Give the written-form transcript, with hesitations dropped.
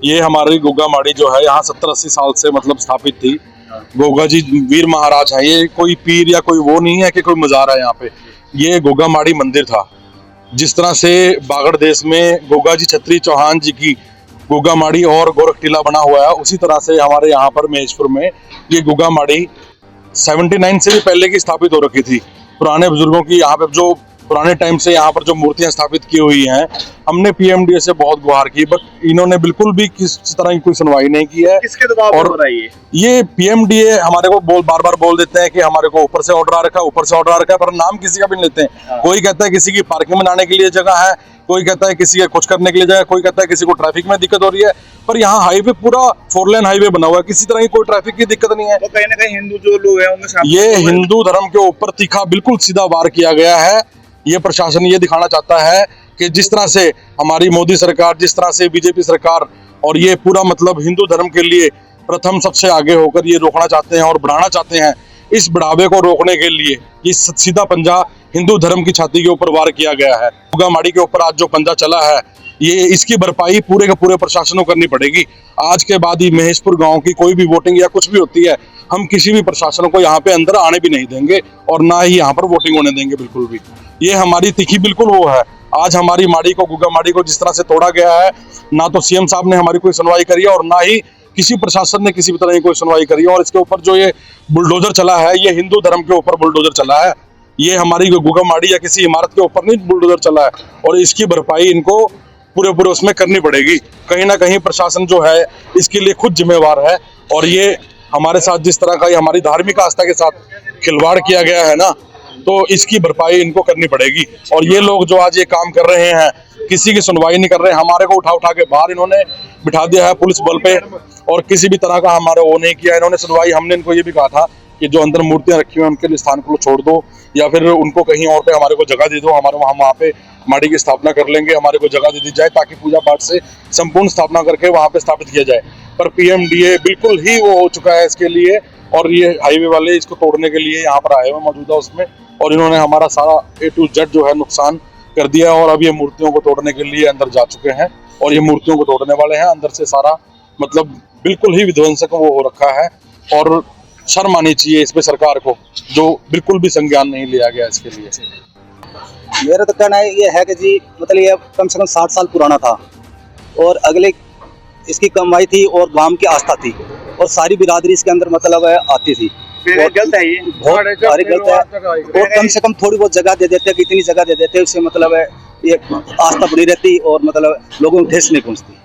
ये हमारी गोगा माड़ी जो है यहाँ 70-80 साल से मतलब स्थापित थी। गोगा जी वीर महाराज है, ये कोई पीर या कोई वो नहीं है कि कोई मजार है यहाँ पे। ये गोगा माड़ी मंदिर था। जिस तरह से बागड़ देश में गोगा जी छत्री चौहान जी की गोगा माड़ी और गोरख टीला बना हुआ है, उसी तरह से हमारे यहाँ पर महेशपुर में ये गोगा माड़ी 79 से भी पहले की स्थापित हो रखी थी। पुराने बुजुर्गों की यहाँ पे जो पुराने टाइम से यहाँ पर जो मूर्तियां स्थापित की हुई हैं, हमने पीएमडीए से बहुत गुहार की, बट इन्होंने बिल्कुल भी किसी तरह की कोई सुनवाई नहीं की है। किसके दबाव में हो रहा है ये पीएमडीए हमारे को बार बार बोल देते हैं कि हमारे को ऊपर से ऑर्डर आ रखा है, ऊपर से ऑर्डर आ रखा है, पर नाम किसी का भी नहीं लेते हैं। कोई कहता है किसी की पार्किंग बनाने के लिए जगह है, कोई कहता है किसी के कुछ करने के लिए जगह, कोई कहता है किसी को ट्रैफिक में दिक्कत हो रही है, पर यहाँ हाईवे पूरा 4 लेन हाईवे बना हुआ है, किसी तरह की कोई ट्रैफिक की दिक्कत नहीं है। तो कहीं ना कहीं हिंदू जो लोग हैं उनमें ये हिंदू धर्म के ऊपर तीखा बिल्कुल सीधा वार किया गया है। ये प्रशासन ये दिखाना चाहता है कि जिस तरह से हमारी मोदी सरकार, जिस तरह से बीजेपी सरकार और ये पूरा मतलब हिंदू धर्म के लिए प्रथम सबसे आगे होकर ये रोकना चाहते हैं और बढ़ाना चाहते हैं, इस बढ़ावे को रोकने के लिए ये सीधा पंजा हिंदू धर्म की छाती के ऊपर वार किया गया है। गोगा माड़ी के ऊपर आज जो पंजा चला है, ये इसकी भरपाई पूरे के पूरे प्रशासन को करनी पड़ेगी। आज के बाद ही महेशपुर गांव की कोई भी वोटिंग या कुछ भी होती है, हम किसी भी प्रशासन को यहाँ पे अंदर आने भी नहीं देंगे और ना ही यहाँ पर वोटिंग होने देंगे बिल्कुल भी। ये हमारी तिखी बिल्कुल वो है। आज हमारी माड़ी को, गोगा माड़ी को जिस तरह से तोड़ा गया है, ना तो सीएम साहब ने हमारी कोई सुनवाई करी है और ना ही किसी प्रशासन ने किसी भी तरह की कोई सुनवाई करी है। और इसके ऊपर जो ये बुलडोजर चला है, ये हिंदू धर्म के ऊपर बुलडोजर चला है। ये हमारी गोगा माड़ी या किसी इमारत के ऊपर नहीं बुलडोजर चला है और इसकी भरपाई इनको पूरे उसमें करनी पड़ेगी। कहीं ना कहीं प्रशासन जो है इसके लिए खुद जिम्मेवार है और ये हमारे साथ जिस तरह का हमारी धार्मिक आस्था के साथ खिलवाड़ किया गया है ना, तो इसकी भरपाई इनको करनी पड़ेगी। और ये लोग जो आज ये काम कर रहे हैं, किसी की सुनवाई नहीं कर रहे हैं। हमारे को उठा के बाहर इन्होंने बिठा दिया है पुलिस बल पे और किसी भी तरह का हमारा वो नहीं किया इन्होंने सुनवाई। हमने इनको ये भी कहा था कि जो अंदर मूर्तियां रखी हुई हैं उनके स्थान को छोड़ दो या फिर उनको कहीं और पे हमारे को जगह दे दो, हमारे वहाँ पे माड़ी की स्थापना कर लेंगे, हमारे को जगह दे दी जाए ताकि पूजा पाठ से संपूर्ण स्थापना करके वहाँ पे स्थापित किया जाए। पर पीएमडीए बिल्कुल ही वो हो चुका है इसके लिए और ये हाईवे वाले इसको तोड़ने के लिए यहाँ पर आए हुए मौजूदा उसमें, और इन्होंने हमारा सारा A to Z जो है नुकसान कर दिया है। और अब ये मूर्तियों को तोड़ने के लिए अंदर जा चुके हैं और ये मूर्तियों को तोड़ने वाले हैं। अंदर से सारा मतलब बिल्कुल ही विध्वंसक वो हो रखा है और शर्म आनी चाहिए इस पे सरकार को, जो बिल्कुल भी संज्ञान नहीं लिया गया इसके लिए। मेरा तो कहना ये है कि जी मतलब ये कम से कम 60 साल पुराना था और अगले इसकी कमाई थी और गांव की आस्था थी और सारी बिरादरी इसके अंदर मतलब आती थी। गलत है ये, बहुत सारी गलत है। और कम से कम थोड़ी बहुत जगह दे देते, कितनी जगह दे देते, उससे मतलब ये आस्था बनी रहती और मतलब लोगों को ठेस नहीं पहुंचती।